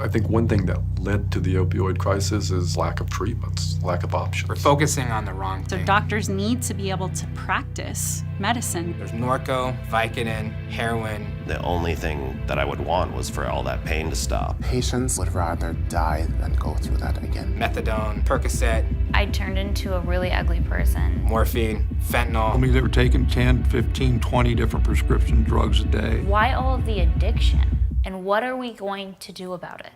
I think one thing that led to the opioid crisis is lack of treatments, lack of options. We're focusing on the wrong So thing. doctors need to be able to practice medicine. There's Norco, Vicodin, heroin. The only thing that I would want was for all that pain to stop. Patients would rather die than go through that again. Methadone, Percocet, I turned into a really ugly person. morphine, fentanyl. I mean, they were taking 10, 15, 20 different prescription drugs a day. Why all of the addiction? And what are we going to do about it?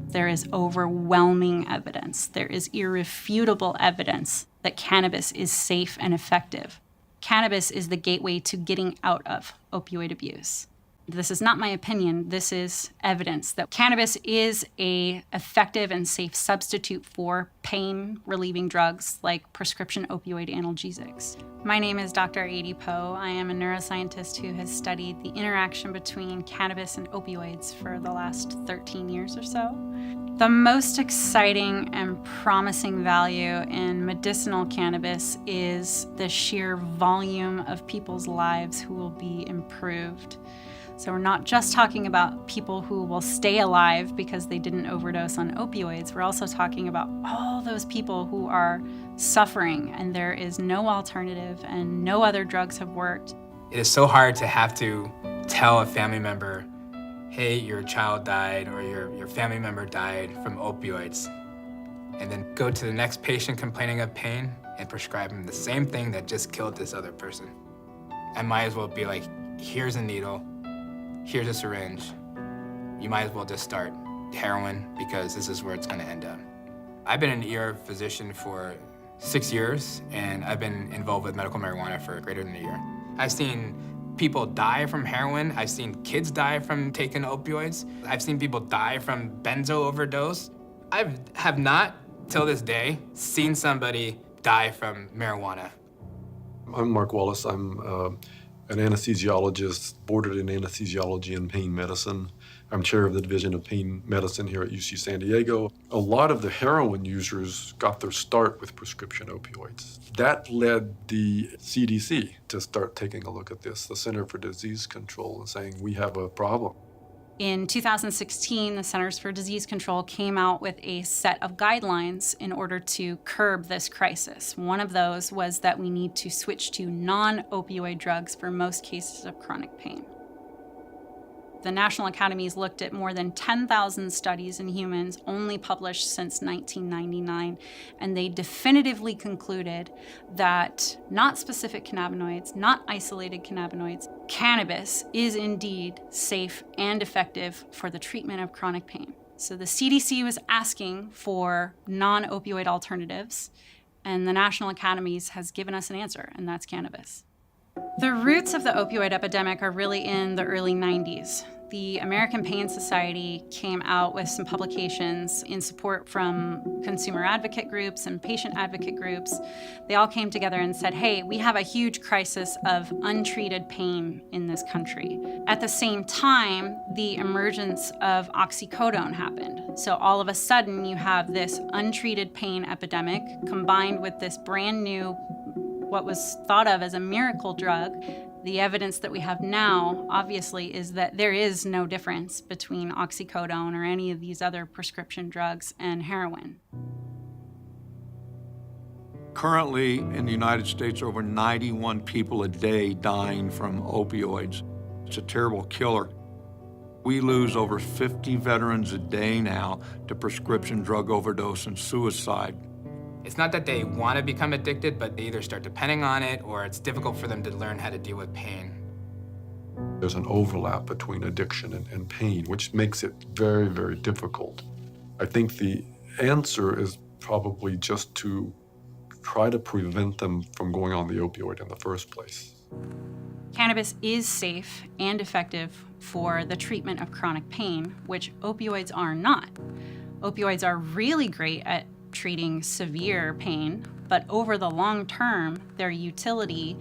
There is overwhelming evidence. There is irrefutable evidence that cannabis is safe and effective. Cannabis is the gateway to getting out of opioid abuse. This is not my opinion. This is evidence that cannabis is an effective and safe substitute for pain-relieving drugs like prescription opioid analgesics. My name is Dr. Adi Poe. I am a neuroscientist who has studied the interaction between cannabis and opioids for the last 13 years or so. The most exciting and promising value in medicinal cannabis is the sheer volume of people's lives who will be improved. So we're not just talking about people who will stay alive because they didn't overdose on opioids. We're also talking about all those people who are suffering and there is no alternative and no other drugs have worked. It is so hard to have to tell a family member, hey, your child died or your family member died from opioids, and then go to the next patient complaining of pain and prescribe them the same thing that just killed this other person. I might as well be like, here's a needle, here's a syringe. You might as well just start heroin because this is where it's gonna end up. I've been an ER physician for 6 years, and I've been involved with medical marijuana for greater than a year. I've seen people die from heroin. I've seen kids die from taking opioids. I've seen people die from benzo overdose. I have not, till this day, seen somebody die from marijuana. I'm Mark Wallace. I'm an anesthesiologist, boarded in anesthesiology and pain medicine. I'm chair of the Division of Pain Medicine here at UC San Diego. A lot of the heroin users got their start with prescription opioids. That led the CDC to start taking a look at this, the Center for Disease Control, and saying, we have a problem. In 2016, the Centers for Disease Control came out with a set of guidelines in order to curb this crisis. One of those was that we need to switch to non-opioid drugs for most cases of chronic pain. The National Academies looked at more than 10,000 studies in humans, only published since 1999, and they definitively concluded that not specific cannabinoids, not isolated cannabinoids, cannabis is indeed safe and effective for the treatment of chronic pain. So the CDC was asking for non-opioid alternatives, and the National Academies has given us an answer, and that's cannabis. The roots of the opioid epidemic are really in the early 90s. The American Pain Society came out with some publications in support from consumer advocate groups and patient advocate groups. They all came together and said, hey, we have a huge crisis of untreated pain in this country. At the same time, the emergence of oxycodone happened. So all of a sudden, you have this untreated pain epidemic combined with this brand new, what was thought of as a miracle drug. The evidence that we have now, obviously, is that there is no difference between oxycodone or any of these other prescription drugs and heroin. Currently, in the United States, over 91 people a day dying from opioids. It's a terrible killer. We lose over 50 veterans a day now to prescription drug overdose and suicide. It's not that they want to become addicted, but they either start depending on it or it's difficult for them to learn how to deal with pain. There's an overlap between addiction and pain, which makes it very, very difficult. I think the answer is probably just to try to prevent them from going on the opioid in the first place. Cannabis is safe and effective for the treatment of chronic pain, which opioids are not. Opioids are really great at treating severe pain, but over the long term, their utility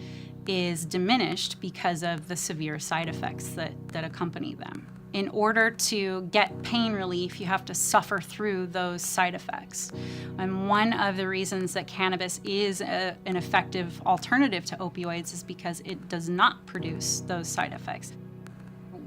is diminished because of the severe side effects that accompany them. In order to get pain relief, you have to suffer through those side effects. And one of the reasons that cannabis is an effective alternative to opioids is because it does not produce those side effects.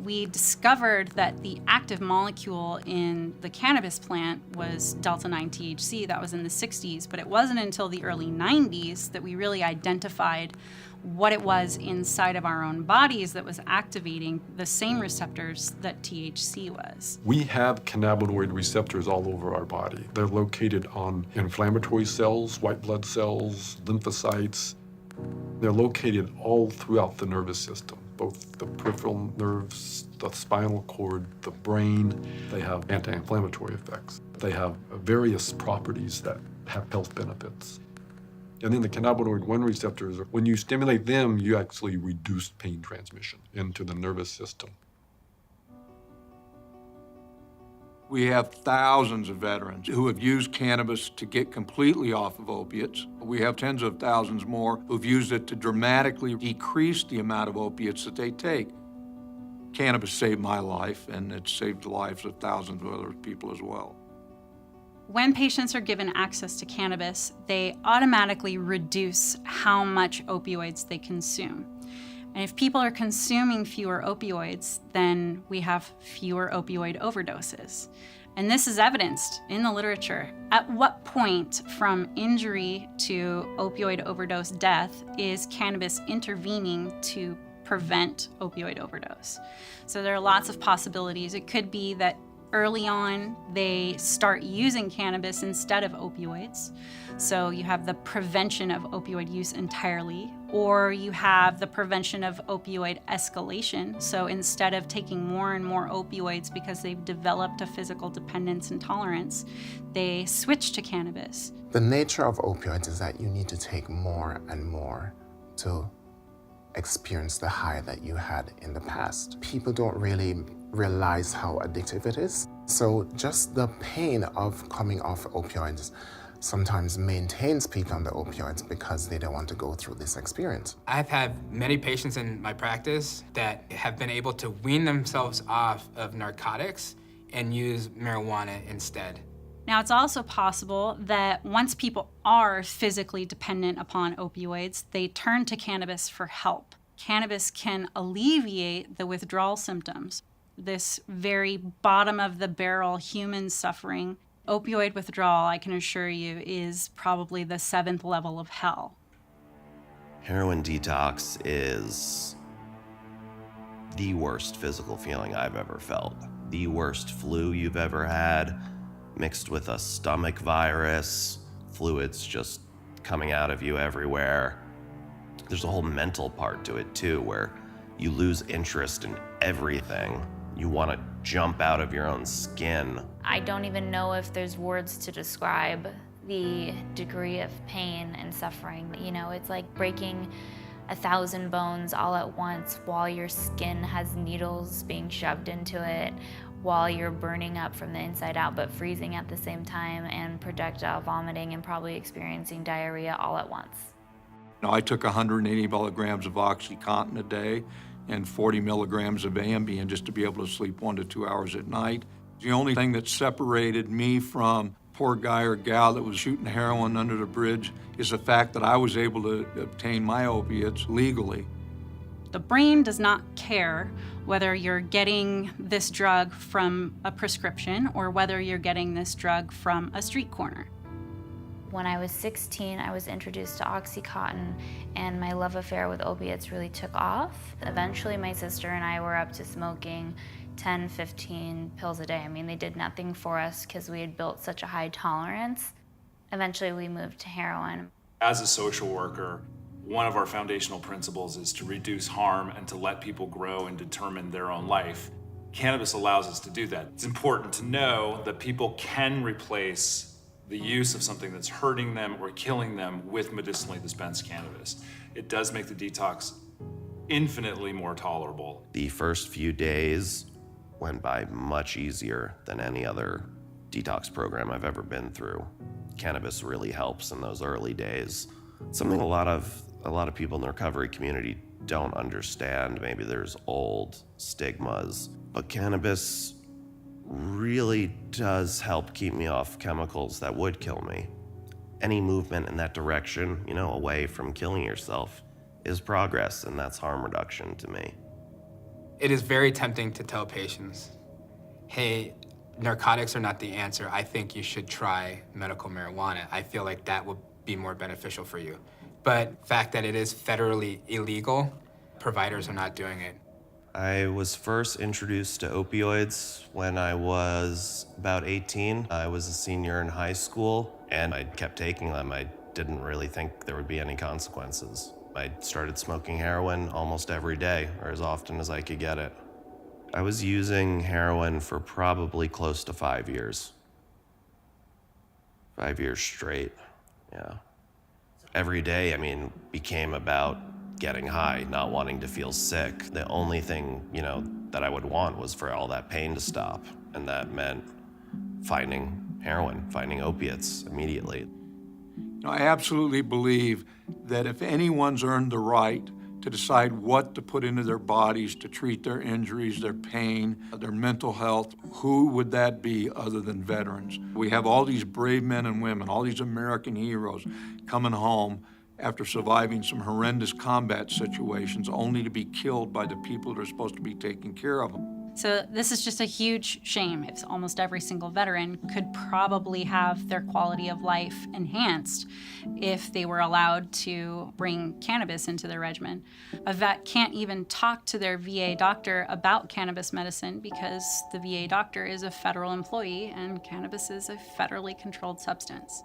We discovered that the active molecule in the cannabis plant was delta-9 THC. That was in the 60s, but it wasn't until the early 90s that we really identified what it was inside of our own bodies that was activating the same receptors that THC was. We have cannabinoid receptors all over our body. They're located on inflammatory cells, white blood cells, lymphocytes. They're located all throughout the nervous system, both the peripheral nerves, the spinal cord, the brain. They have anti-inflammatory effects. They have various properties that have health benefits. And then the cannabinoid 1 receptors, when you stimulate them, you actually reduce pain transmission into the nervous system. We have thousands of veterans who have used cannabis to get completely off of opiates. We have tens of thousands more who've used it to dramatically decrease the amount of opiates that they take. Cannabis saved my life, and it's saved the lives of thousands of other people as well. When patients are given access to cannabis, they automatically reduce how much opioids they consume. And if people are consuming fewer opioids, then we have fewer opioid overdoses. And this is evidenced in the literature. At what point from injury to opioid overdose death is cannabis intervening to prevent opioid overdose? So there are lots of possibilities. It could be that early on, they start using cannabis instead of opioids. So you have the prevention of opioid use entirely, or you have the prevention of opioid escalation. So instead of taking more and more opioids because they've developed a physical dependence and tolerance, they switch to cannabis. The nature of opioids is that you need to take more and more to experience the high that you had in the past. People don't really realize how addictive it is. So just the pain of coming off opioids sometimes maintains people on the opioids because they don't want to go through this experience. I've had many patients in my practice that have been able to wean themselves off of narcotics and use marijuana instead. Now, it's also possible that once people are physically dependent upon opioids, they turn to cannabis for help. Cannabis can alleviate the withdrawal symptoms, this very bottom of the barrel human suffering. Opioid withdrawal, I can assure you, is probably the 7th level of hell. Heroin detox is the worst physical feeling I've ever felt. The worst flu you've ever had, mixed with a stomach virus, fluids just coming out of you everywhere. There's a whole mental part to it too, where you lose interest in everything. You want to jump out of your own skin. I don't even know if there's words to describe the degree of pain and suffering. You know, it's like breaking 1,000 bones all at once while your skin has needles being shoved into it, while you're burning up from the inside out but freezing at the same time, and projectile vomiting and probably experiencing diarrhea all at once. Now, I took 180 milligrams of OxyContin a day and 40 milligrams of Ambien just to be able to sleep 1 to 2 hours at night. The only thing that separated me from poor guy or gal that was shooting heroin under the bridge is the fact that I was able to obtain my opiates legally. The brain does not care whether you're getting this drug from a prescription or whether you're getting this drug from a street corner. When I was 16, I was introduced to OxyContin, and my love affair with opiates really took off. Eventually, my sister and I were up to smoking 10, 15 pills a day. I mean, they did nothing for us because we had built such a high tolerance. Eventually, we moved to heroin. As a social worker, one of our foundational principles is to reduce harm and to let people grow and determine their own life. Cannabis allows us to do that. It's important to know that people can replace the use of something that's hurting them or killing them with medicinally dispensed cannabis. It does make the detox infinitely more tolerable. The first few days went by much easier than any other detox program I've ever been through. Cannabis really helps in those early days. Something a lot of people in the recovery community don't understand. Maybe there's old stigmas. But cannabis really does help keep me off chemicals that would kill me. Any movement in that direction, away from killing yourself, is progress, and that's harm reduction to me. It is very tempting to tell patients, hey, narcotics are not the answer. I think you should try medical marijuana. I feel like that would be more beneficial for you. But the fact that it is federally illegal, providers are not doing it. I was first introduced to opioids when I was about 18. I was a senior in high school, and I kept taking them. I didn't really think there would be any consequences. I started smoking heroin almost every day, or as often as I could get it. I was using heroin for probably close to 5 years. 5 years straight, yeah. Every day, became about getting high, not wanting to feel sick. The only thing, that I would want was for all that pain to stop. And that meant finding heroin, finding opiates immediately. I absolutely believe that if anyone's earned the right to decide what to put into their bodies to treat their injuries, their pain, their mental health, who would that be other than veterans? We have all these brave men and women, all these American heroes coming home after surviving some horrendous combat situations only to be killed by the people that are supposed to be taking care of them. So this is just a huge shame. If almost every single veteran could probably have their quality of life enhanced if they were allowed to bring cannabis into their regimen. A vet can't even talk to their VA doctor about cannabis medicine because the VA doctor is a federal employee and cannabis is a federally controlled substance.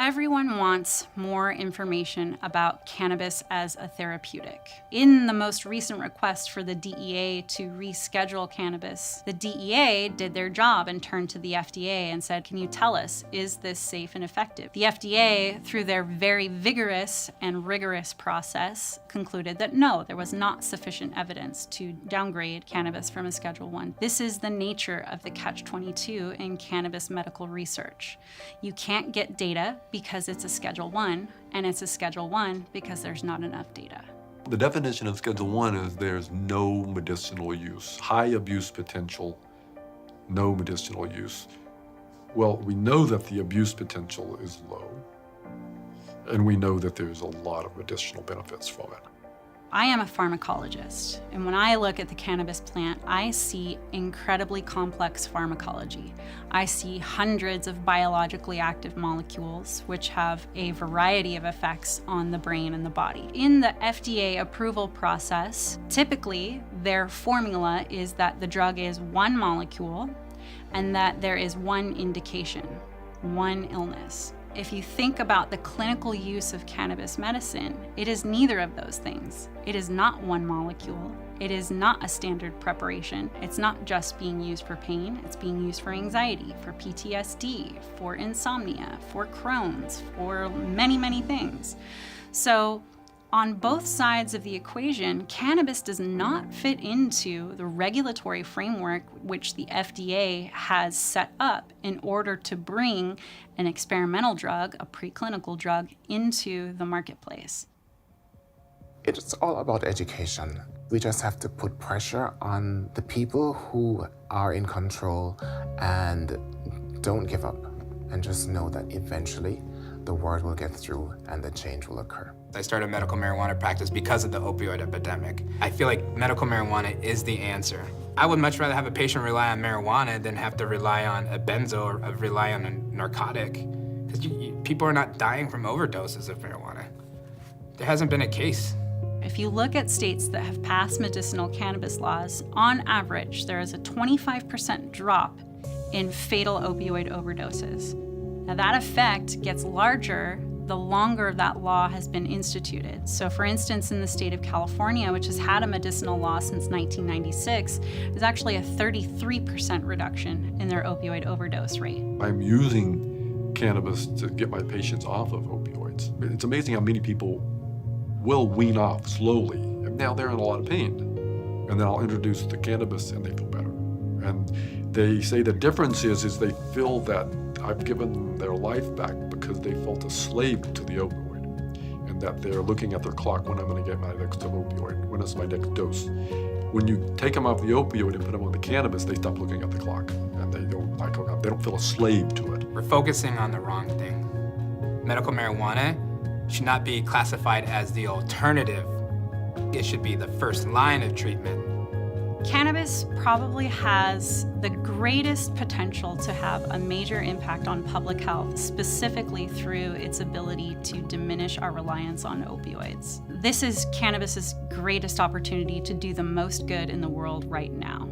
Everyone wants more information about cannabis as a therapeutic. In the most recent request for the DEA to reschedule cannabis, the DEA did their job and turned to the FDA and said, can you tell us, is this safe and effective? The FDA, through their very vigorous and rigorous process, concluded that no, there was not sufficient evidence to downgrade cannabis from a Schedule I. This is the nature of the catch-22 in cannabis medical research. You can't get data because it's a Schedule I, and it's a Schedule I because there's not enough data. The definition of Schedule I is there's no medicinal use, high abuse potential, no medicinal use. Well, we know that the abuse potential is low, and we know that there's a lot of medicinal benefits from it. I am a pharmacologist, and when I look at the cannabis plant, I see incredibly complex pharmacology. I see hundreds of biologically active molecules, which have a variety of effects on the brain and the body. In the FDA approval process, typically their formula is that the drug is one molecule and that there is one indication, one illness. If you think about the clinical use of cannabis medicine, it is neither of those things. It is not one molecule. It is not a standard preparation. It's not just being used for pain. It's being used for anxiety, for PTSD, for insomnia, for Crohn's, for many, many things. So on both sides of the equation, cannabis does not fit into the regulatory framework which the FDA has set up in order to bring an experimental drug, a preclinical drug, into the marketplace. It's all about education. We just have to put pressure on the people who are in control and don't give up, and just know that eventually the word will get through and the change will occur. I started medical marijuana practice because of the opioid epidemic. I feel like medical marijuana is the answer. I would much rather have a patient rely on marijuana than have to rely on a benzo or rely on a narcotic. Because people are not dying from overdoses of marijuana. There hasn't been a case. If you look at states that have passed medicinal cannabis laws, on average, there is a 25% drop in fatal opioid overdoses. Now that effect gets larger the longer that law has been instituted. So for instance, in the state of California, which has had a medicinal law since 1996, there's actually a 33% reduction in their opioid overdose rate. I'm using cannabis to get my patients off of opioids. It's amazing how many people will wean off slowly, and now they're in a lot of pain. And then I'll introduce the cannabis and they feel better. And they say the difference is they feel that I've given their life back because they felt a slave to the opioid. And that they're looking at their clock when I'm going to get my next opioid, when is my next dose. When you take them off the opioid and put them on the cannabis, they stop looking at the clock, and they don't feel a slave to it. We're focusing on the wrong thing. Medical marijuana should not be classified as the alternative. It should be the first line of treatment. Cannabis probably has the greatest potential to have a major impact on public health, specifically through its ability to diminish our reliance on opioids. This is cannabis's greatest opportunity to do the most good in the world right now.